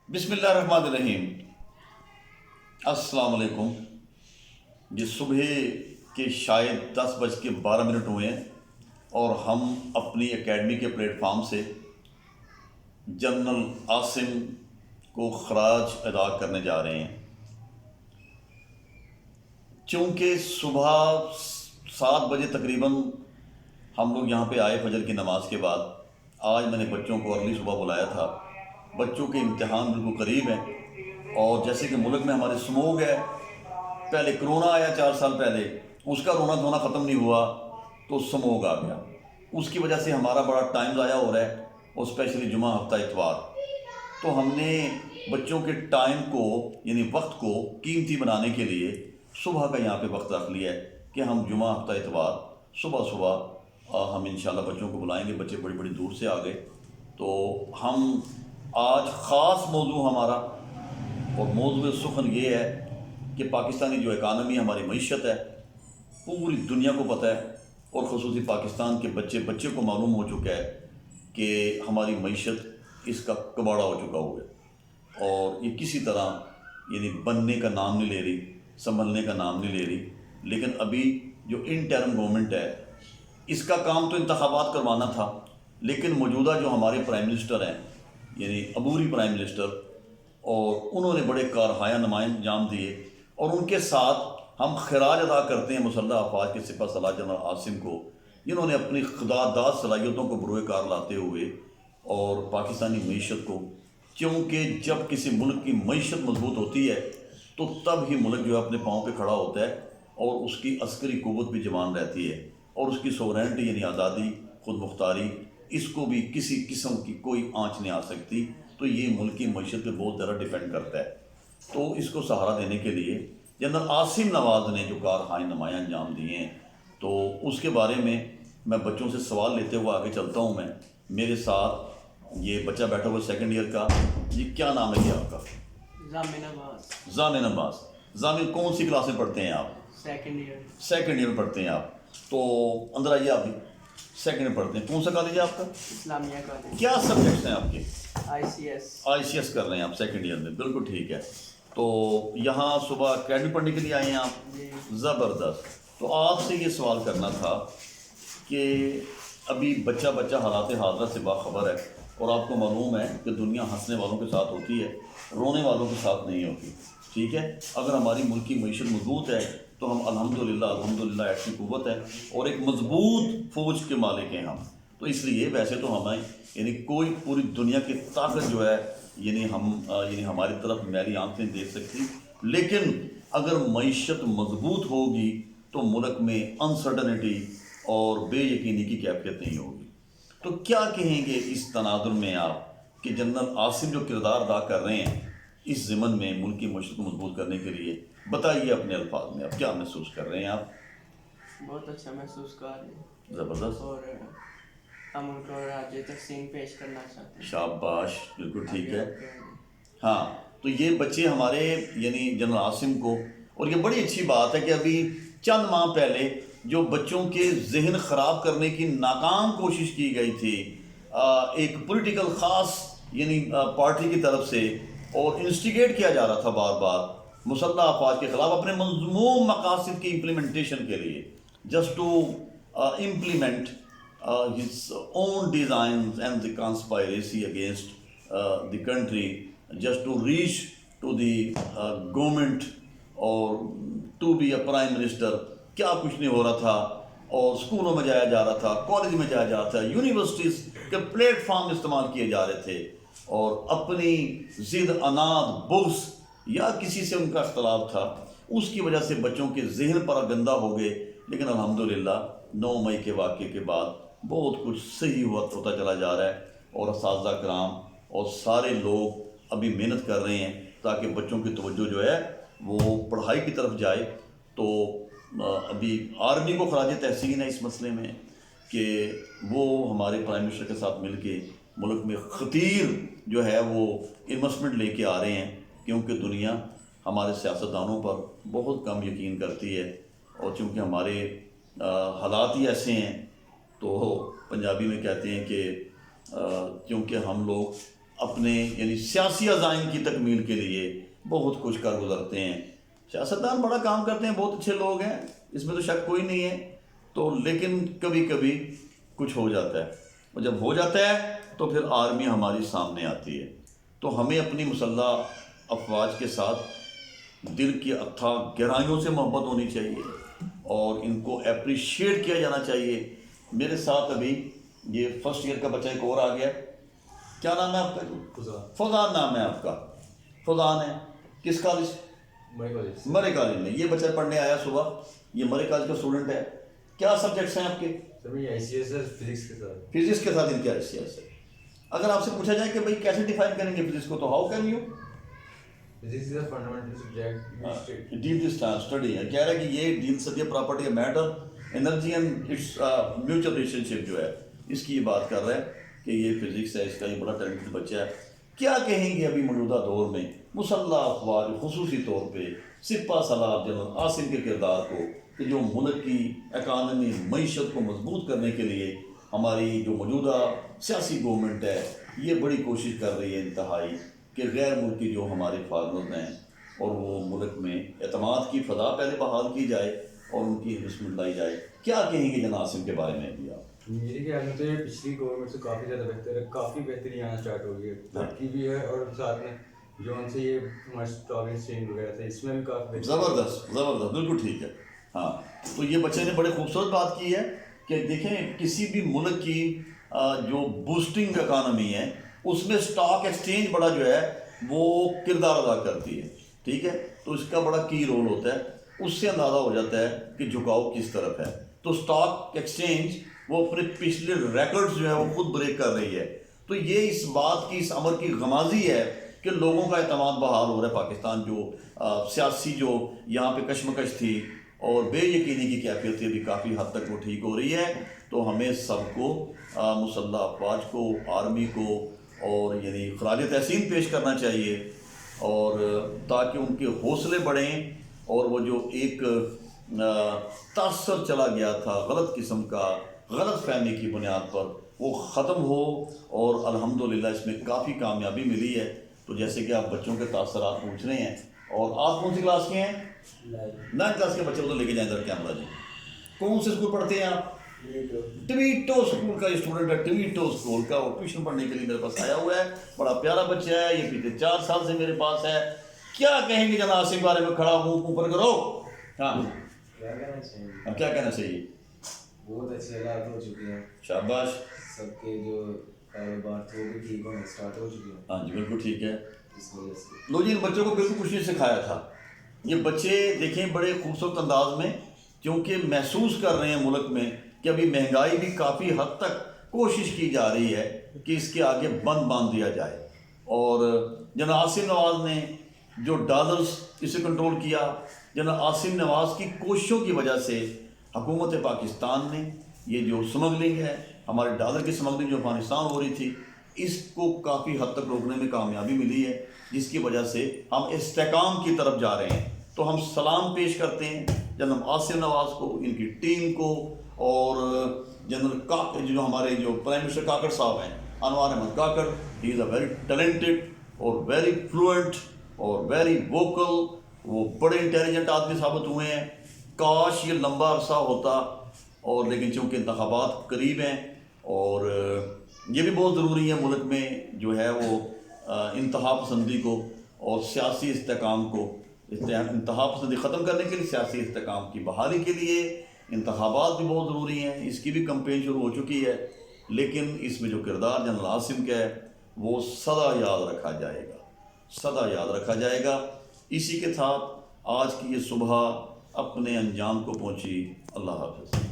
بسم اللہ الرحمن الرحیم۔ السلام علیکم۔ یہ صبح کے شاید 10:12 ہوئے ہیں اور ہم اپنی اکیڈمی کے پلیٹ فارم سے جنرل عاصم کو خراج ادا کرنے جا رہے ہیں۔ چونکہ صبح 7 بجے تقریباً ہم لوگ یہاں پہ آئے فجر کی نماز کے بعد۔ آج میں نے بچوں کو ارلی صبح بلایا تھا۔ بچوں کے امتحان بالکل قریب ہیں، اور جیسے کہ ملک میں ہمارے سموگ ہے، پہلے کرونا آیا 4 سال پہلے، اس کا رونا دھونا ختم نہیں ہوا تو سموگ آ گیا۔ اس کی وجہ سے ہمارا بڑا ٹائم ضائع ہو رہا ہے، اور اسپیشلی جمعہ ہفتہ اتوار۔ تو ہم نے بچوں کے ٹائم کو یعنی وقت کو قیمتی بنانے کے لیے صبح کا یہاں پہ وقت رکھ لیا ہے کہ ہم جمعہ ہفتہ اتوار صبح ہم انشاءاللہ بچوں کو بلائیں گے۔ بچے بڑی بڑی دور سے آ گئے، تو ہم آج خاص موضوع ہمارا، اور موضوع سخن یہ ہے کہ پاکستانی جو اکانومی ہماری معیشت ہے، پوری دنیا کو پتہ ہے، اور خصوصی پاکستان کے بچے کو معلوم ہو چکا ہے کہ ہماری معیشت اس کا کباڑا ہو چکا ہوا ہے، اور یہ کسی طرح یعنی بننے کا نام نہیں لے رہی، سنبھلنے کا نام نہیں لے رہی۔ لیکن ابھی جو انٹرم گورنمنٹ ہے، اس کا کام تو انتخابات کروانا تھا، لیکن موجودہ جو ہمارے پرائم منسٹر ہیں یعنی عبوری پرائم منسٹر، اور انہوں نے بڑے کارہایہ نمائیں انجام دیے، اور ان کے ساتھ ہم خراج ادا کرتے ہیں مسلح افواج کے سپہ سالار جنرل عاصم کو، جنہوں نے اپنی خداداد صلاحیتوں کو بروئے کار لاتے ہوئے اور پاکستانی معیشت کو، کیونکہ جب کسی ملک کی معیشت مضبوط ہوتی ہے تو تب ہی ملک جو ہے اپنے پاؤں پہ کھڑا ہوتا ہے، اور اس کی عسکری قوت بھی جوان رہتی ہے، اور اس کی سورینٹی یعنی آزادی، خود مختاری، اس کو بھی کسی قسم کی کوئی آنچ نہیں آ سکتی۔ تو یہ ملک کی معیشت پہ بہت زیادہ ڈیپینڈ کرتا ہے۔ تو اس کو سہارا دینے کے لیے جنرل عاصم نواز نے جو کارہائے نمایاں انجام دیے ہیں، تو اس کے بارے میں بچوں سے سوال لیتے ہوئے آگے چلتا ہوں۔ میں میرے ساتھ یہ بچہ بیٹھا ہوا 2nd ایئر کا، جی کیا نام ہے یہ آپ کا؟ ضامن عباس۔ ضامن عباس۔ ضامن کون سی کلاس میں پڑھتے ہیں آپ؟ 2nd year. 2nd ایئر میں پڑھتے ہیں آپ، تو اندر آئیے۔ آپ بھی 2nd میں پڑھتے ہیں، کون سا کالج ہے آپ کا؟ اسلامیہ کالج۔ کیا سبجیکٹس ہیں آپ کے؟ ICS کر رہے ہیں آپ 2nd ایئر میں، بالکل ٹھیک ہے۔ تو یہاں صبح اکیڈمی پڑھنے کے لیے آئے ہیں آپ؟ جی۔ زبردست۔ تو آپ سے یہ سوال کرنا تھا کہ ابھی بچہ حالات حاضرہ سے باخبر ہے، اور آپ کو معلوم ہے کہ دنیا ہنسنے والوں کے ساتھ ہوتی ہے، رونے والوں کے ساتھ نہیں ہوتی، ٹھیک ہے؟ اگر ہماری ملک کی معیشت مضبوط ہے تو ہم الحمدللہ ایسی قوت ہے اور ایک مضبوط فوج کے مالک ہیں ہم۔ تو اس لیے ویسے تو ہمیں یعنی کوئی پوری دنیا کی طاقت جو ہے یعنی ہماری طرف میلی آنکھیں دیکھ سکتی، لیکن اگر معیشت مضبوط ہوگی تو ملک میں انسرٹنٹی اور بے یقینی کی کیفیت نہیں ہوگی۔ تو کیا کہیں گے اس تناظر میں آپ کہ جنرل عاصم جو کردار ادا کر رہے ہیں اس ضمن میں ملک کی معیشت کو مضبوط کرنے کے لیے، بتائیے اپنے الفاظ میں آپ کیا محسوس کر رہے ہیں؟ آپ بہت اچھا محسوس کر رہے ہیں، زبردست، اور ہم ان کو راج تقسیم پیش کرنا چاہتے ہیں۔ شاباش، بالکل ٹھیک ہے۔ ہاں، تو یہ بچے ہمارے یعنی جنرل عاصم کو، اور یہ بڑی اچھی بات ہے کہ ابھی چند ماہ پہلے جو بچوں کے ذہن خراب کرنے کی ناکام کوشش کی گئی تھی ایک پولیٹیکل خاص یعنی پارٹی کی طرف سے، اور انسٹیگیٹ کیا جا رہا تھا بار بار مسلح افواج کے خلاف اپنے مذموم مقاصد کی امپلیمنٹیشن کے لیے، just to implement his own designs and the conspiracy against the country, just to reach to the government or to be a prime minister۔ کیا کچھ نہیں ہو رہا تھا، اور اسکولوں میں جایا جا رہا تھا، کالج میں جایا جا رہا تھا، یونیورسٹیز کے پلیٹ فارم استعمال کیے جا رہے تھے، اور اپنی ضد، عناد، بغض یا کسی سے ان کا اختلاف تھا، اس کی وجہ سے بچوں کے ذہن پر گندہ ہو گئے۔ لیکن الحمدللہ 9 مئی کے واقعے کے بعد بہت کچھ صحیح ہوتا چلا جا رہا ہے، اور اساتذہ کرام اور سارے لوگ ابھی محنت کر رہے ہیں تاکہ بچوں کی توجہ جو ہے وہ پڑھائی کی طرف جائے۔ تو ابھی آرمی کو خراج تحسین ہے اس مسئلے میں کہ وہ ہمارے پرائم منسٹر کے ساتھ مل کے ملک میں خطیر جو ہے وہ انویسٹمنٹ لے کے آ رہے ہیں، کیونکہ دنیا ہمارے سیاستدانوں پر بہت کم یقین کرتی ہے، اور چونکہ ہمارے حالات ہی ایسے ہیں، تو پنجابی میں کہتے ہیں کہ کیونکہ ہم لوگ اپنے یعنی سیاسی عزائم کی تکمیل کے لیے بہت کچھ کر گزرتے ہیں. سیاستدان بڑا کام کرتے ہیں، بہت اچھے لوگ ہیں، اس میں تو شک کوئی نہیں ہے. تو لیکن کبھی کبھی کچھ ہو جاتا ہے، اور جب ہو جاتا ہے تو پھر آرمی ہماری سامنے آتی ہے. تو ہمیں اپنی مسلح افواج کے ساتھ دل کی اتھا گہرائیوں سے محبت ہونی چاہیے اور ان کو اپریشیٹ کیا جانا چاہیے. میرے ساتھ ابھی یہ فرسٹ ایئر کا بچہ ایک اور آ گیا. کیا نام ہے آپ کا؟ فضان نام ہے آپ کا. فضان ہے کس کالج؟ مرے کالج میں. یہ بچہ پڑھنے آیا صبح، یہ مرے کالج کا اسٹوڈنٹ ہے. کیا سبجیکٹس ہیں آپ کے؟ فزکس کے ساتھ ان کی حیثیت ہے. اگر آپ سے پوچھا جائے کہ بھائی کیسے ڈیفائن کریں گے فزکس کو، تو how can you deal this study ہے. کہہ رہا ہے کہ یہ deals with property of matter energy and its mutual relationship جو ہے اس کی یہ بات کر رہا ہے کہ یہ فزکس ہے، اس کا یہ بڑا ٹیلنٹڈ بچہ ہے. کیا کہیں گے ابھی موجودہ دور میں مسلح افواج خصوصی طور پہ سپہ سالار جنرل عاصم کے کردار کو، کہ جو ملک کی اکانومی معیشت کو مضبوط کرنے کے لیے ہماری جو موجودہ سیاسی گورنمنٹ ہے یہ بڑی کوشش کر رہی ہے انتہائی کہ غیر ملکی جو ہمارے فارمرز ہیں اور وہ ملک میں اعتماد کی فضا پہلے بحال کی جائے اور ان کی انویسٹمنٹ لائی جائے. کیا کہیں گے جناب عاصم کے بارے میں بھی آپ؟ میرے خیال میں تو یہ پچھلی گورنمنٹ سے کافی زیادہ بہتر ہے، کافی بہتری آنا اسٹارٹ ہو گئی ہے. ترقی بھی ہے اور ساتھ میں جو ان سے یہ ہمارے اسٹاک ایکسچینج وغیرہ تھا اس میں بھی کافی زبردست زبردست، بالکل ٹھیک ہے. ہاں تو یہ بچے نے بڑے خوبصورت بات کی ہے کہ دیکھیں کسی بھی ملک کی جو بوسٹنگ اکانومی ہے اس میں اسٹاک ایکسچینج بڑا جو ہے وہ کردار ادا کرتی ہے. ٹھیک ہے، تو اس کا بڑا کی رول ہوتا ہے. اس سے اندازہ ہو جاتا ہے کہ جھکاؤ کس طرف ہے. تو اسٹاک ایکسچینج وہ اپنے پچھلے ریکارڈز جو ہے وہ خود بریک کر رہی ہے. تو یہ اس بات کی، اس امر کی غمازی ہے کہ لوگوں کا اعتماد بحال ہو رہا ہے. پاکستان جو سیاسی جو یہاں پہ کشمکش تھی اور بے یقینی کی کیفیت بھی کافی حد تک وہ ٹھیک ہو رہی ہے. تو ہمیں سب کو مسلح افواج کو، آرمی کو اور یعنی خراج تحسین پیش کرنا چاہیے اور تاکہ ان کے حوصلے بڑھیں اور وہ جو ایک تاثر چلا گیا تھا غلط قسم کا، غلط فہمی کی بنیاد پر، وہ ختم ہو. اور الحمدللہ اس میں کافی کامیابی ملی ہے. تو جیسے کہ آپ بچوں کے تاثرات پوچھ رہے ہیں، اور آپ کون سی کلاس کے ہیں؟ 9 کلاس کے بچے کو تو لے کے جائیں ادھر کیمرہ جی. کون سے اسکول پڑھتے ہیں آپ؟ ٹویٹو اسکول کا اسٹوڈنٹ ہے. ٹویٹو اسکول کا وہ ٹیوشن پڑھنے کے لیے میرے پاس آیا ہوا ہے. بڑا پیارا بچہ ہے، یہ پیچھے 4 سال سے میرے پاس ہے. کیا کہیں گے جناب عاصم کے بارے میں؟ کھڑا ہوں اوپر کرو. ہاں کیا کہنا چاہیے؟ اب کیا کہنا چاہیے؟ بہت اچھے حالات ہو چکے ہیں. شاباش. سب کے جو کاروبار تھے وہ بھی ٹھیک ہونے اسٹارٹ ہو چکے ہیں. ہاں جی بالکل ٹھیک ہے. اس وجہ سے لو جی ان بچوں کو بالکل کچھ نہیں سکھایا تھا. یہ بچے دیکھیں بڑے خوبصورت انداز میں کیونکہ محسوس کر رہے ہیں ملک میں کہ ابھی مہنگائی بھی کافی حد تک کوشش کی جا رہی ہے کہ اس کے آگے بند باندھ دیا جائے. اور جناب عاصم نواز نے جو ڈالرز اسے کنٹرول کیا، جناب عاصم نواز کی کوششوں کی وجہ سے حکومت پاکستان نے یہ جو سمگلنگ ہے، ہمارے ڈالر کی سمگلنگ جو افغانستان ہو رہی تھی، اس کو کافی حد تک روکنے میں کامیابی ملی ہے، جس کی وجہ سے ہم استحکام کی طرف جا رہے ہیں. تو ہم سلام پیش کرتے ہیں جناب عاصم نواز کو، ان کی ٹیم کو، اور جنرل کاکڑ جو ہمارے جو پرائم منسٹر کاکڑ صاحب ہیں، انوار احمد کاکڑ. ہی از اے ویری ٹیلنٹڈ اور ویری فلوئنٹ اور ویری ووکل. وہ بڑے انٹیلیجنٹ آدمی ثابت ہوئے ہیں. کاش یہ لمبا عرصہ ہوتا، اور لیکن چونکہ انتخابات قریب ہیں اور یہ بھی بہت ضروری ہے ملک میں جو ہے وہ انتہا پسندی کو اور سیاسی استحکام کو، انتہا پسندی ختم کرنے کے لیے، سیاسی استحکام کی بحالی کے لیے انتخابات بھی بہت ضروری ہیں. اس کی بھی کمپین شروع ہو چکی ہے. لیکن اس میں جو کردار جنرل عاصم کا ہے وہ سدا یاد رکھا جائے گا، سدا یاد رکھا جائے گا. اسی کے ساتھ آج کی یہ صبح اپنے انجام کو پہنچی. اللہ حافظ.